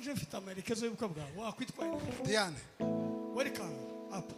uje mfite amerekezo y'ubukwe bwawe wakwitwaye Diane welcome up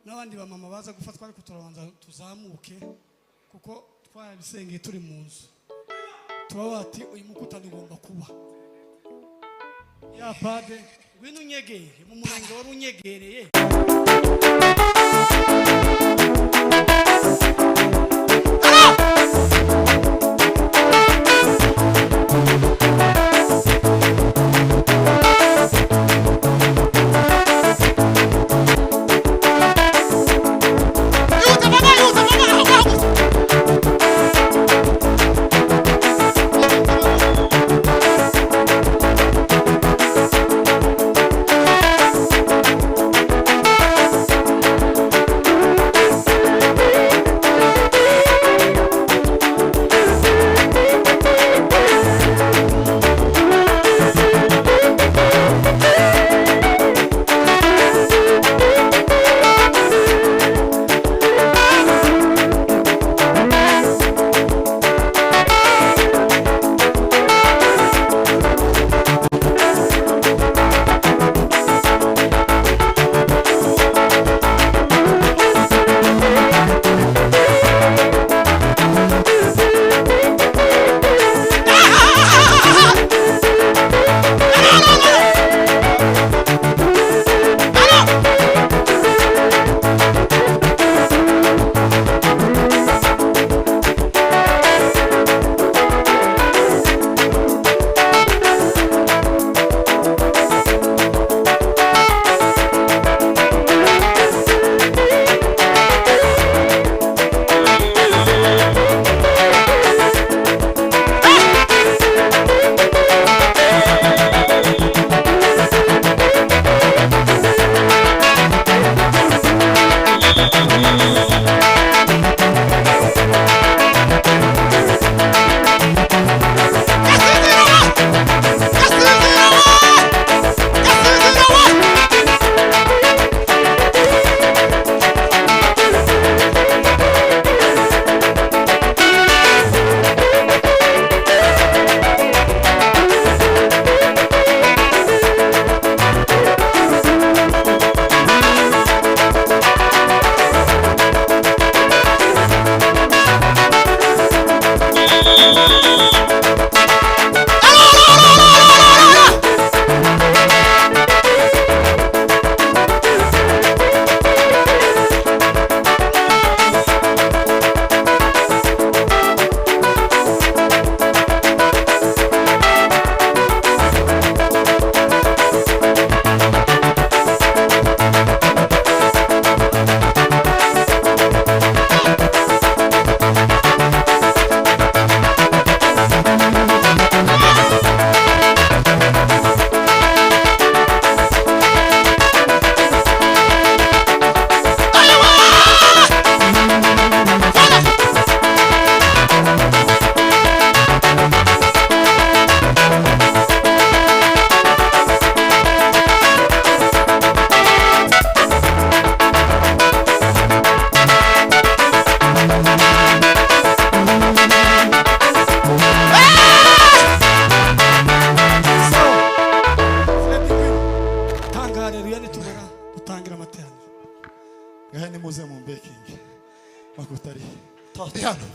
n'abandi ba mama baza gufatwa ariko turabanza tuzamuke kuko twabisengeye turi mu nzu turabati uyu mukutano ugomba kuba ya pade ngwino unyegere mu murenge wari unyegereye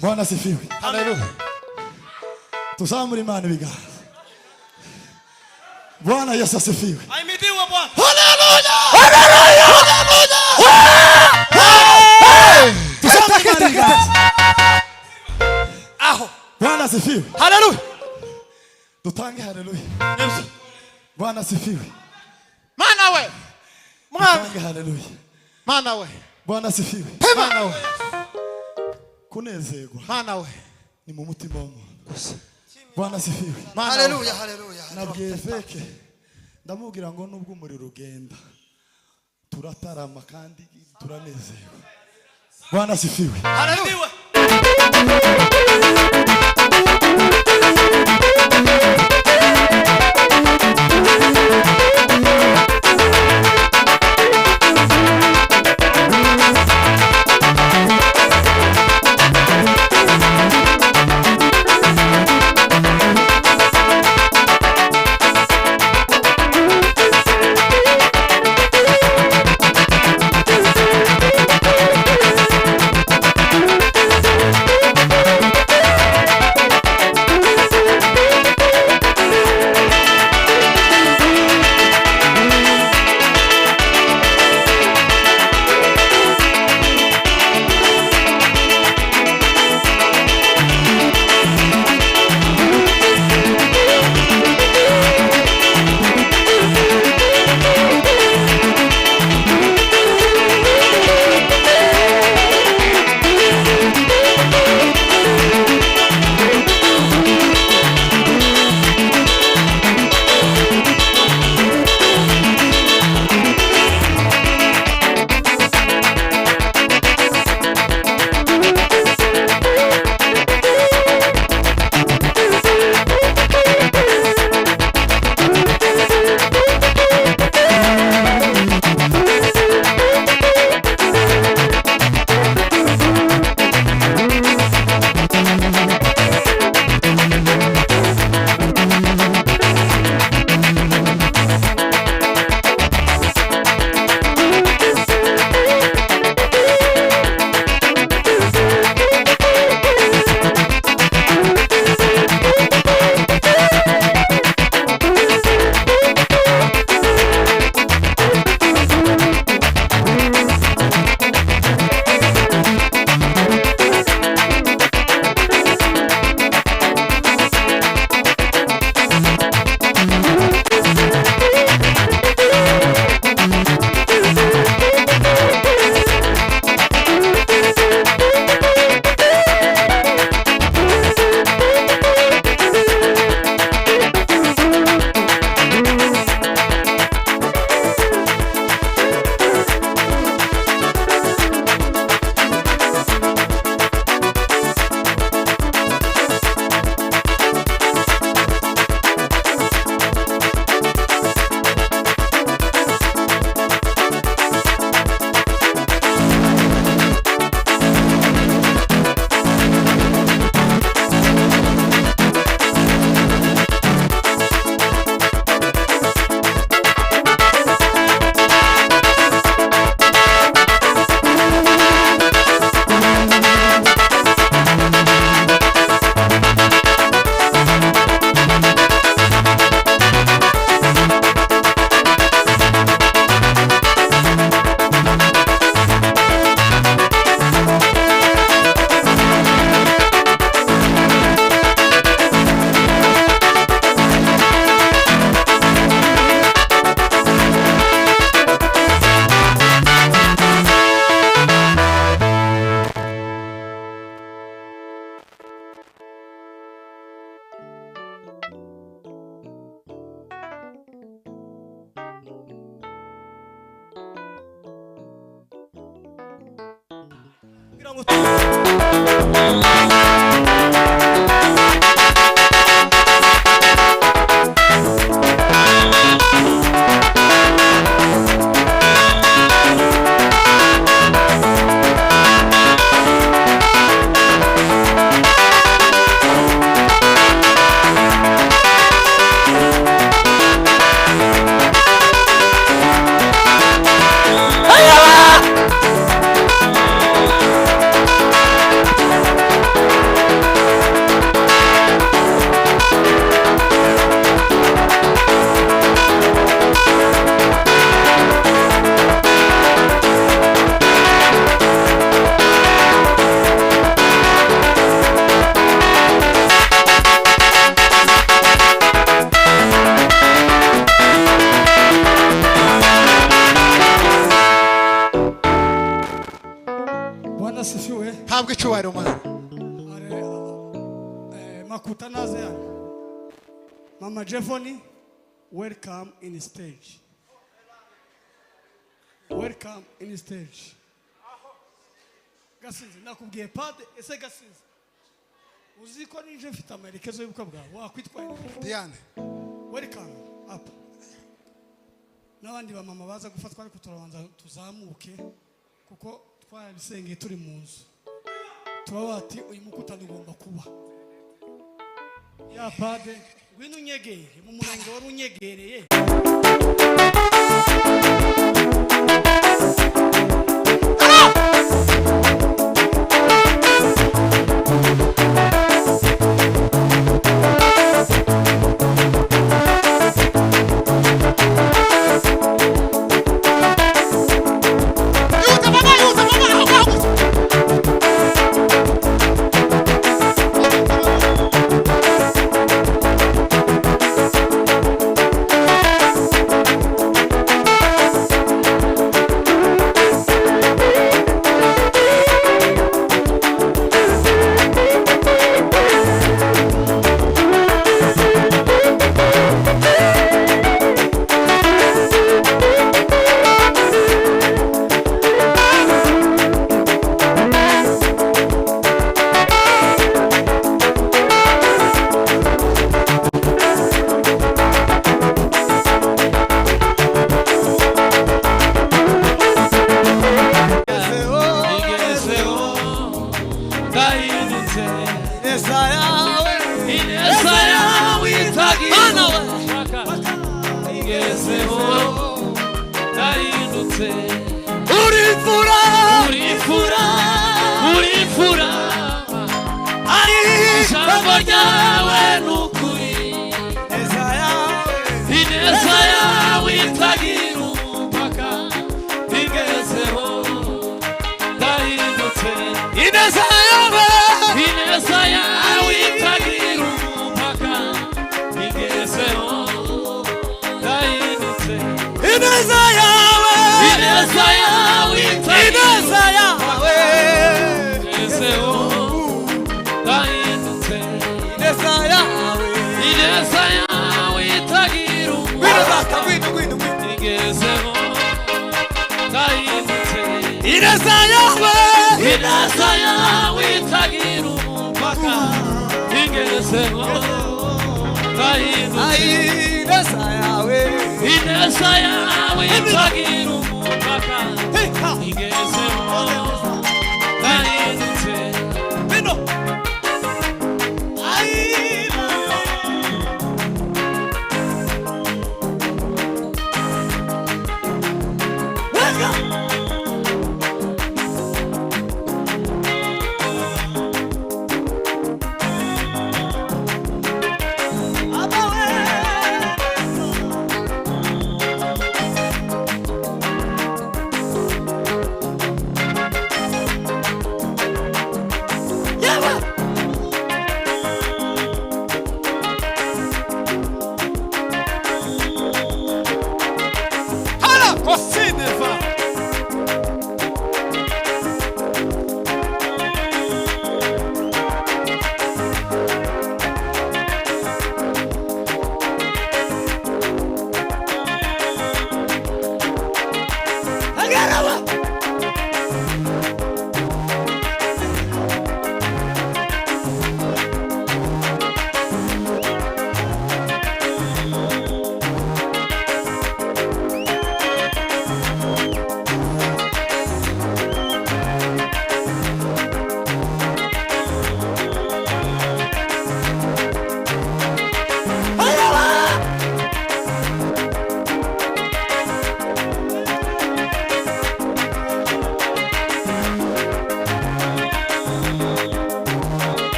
Bwana sifiwe. Haleluya. Tusamuri Imana ibiganza. Bwana Yesu asifiwe. Ahimidiwe Bwana. Haleluya. Haleluya. Haleluya. Tusamuri Imana ibiganza. Aho. Bwana asifiwe. Haleluya. Tutange haleluya. Bwana asifiwe. Mana we. Tutange haleluya. Mana we. Bwana asifiwe. Mana we. Kunezerwa. Mana we. Ni mu mutima w'umuntu. Bwana asifiwe. Haleluya, haleluya. Nabwiye feke ndamubwira ngo nubwo umuriro ugenda turatarama kandi turanezerwa. Bwana asifiwe. Haleluya. kugira ngo Bwana sifiwe. Habwe icyubahiro Mana. Makuta naze yani. Mama Jeffoni, welcome in stage. Welcome in stage. Gasinzi nakubwiye pade ese Gasinzi. Uziko ninje mfite amerekezo y'ubukwe bwawe wakwitwaye. Diane. Welcome up. N'abandi ba mama baza gufatwa ariko turabanza tuzamuke kuko twabisengeye turi mu nzu. Turabati uyu mukutano ugomba kuba. Ya pade ngwino unyegere mu murenge wari unyegereye.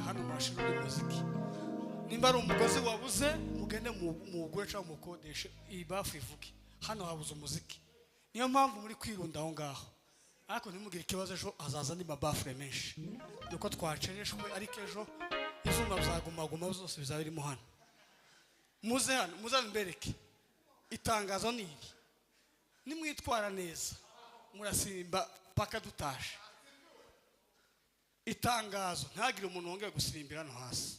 hano mashiro y'umuziki nimba ari umugozi wabuze mugende mu gweca mukodeshe ibafu ivuge hano habuze umuziki niyo mpamvu muri kwirunda aho ngaho ariko ntimugire ikibazo ejo azaza ni mabafure menshi nuko twacereshwe ariko ejo izuma bizagumaguma zose bizaba birimo hano muze hano muzambereke itangazo ni iri nimwitwara neza murasimba paka dutashe itangazo ntagire umuntu wongeye gusirimbira no hasi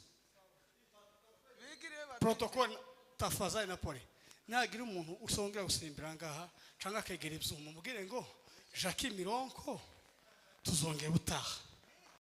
protocol tafazari na pole ntagire umuntu usongera gusirimbira ngaha canga kegera ibyuma mubwire ngo Jackie Mironko tuzongera utaha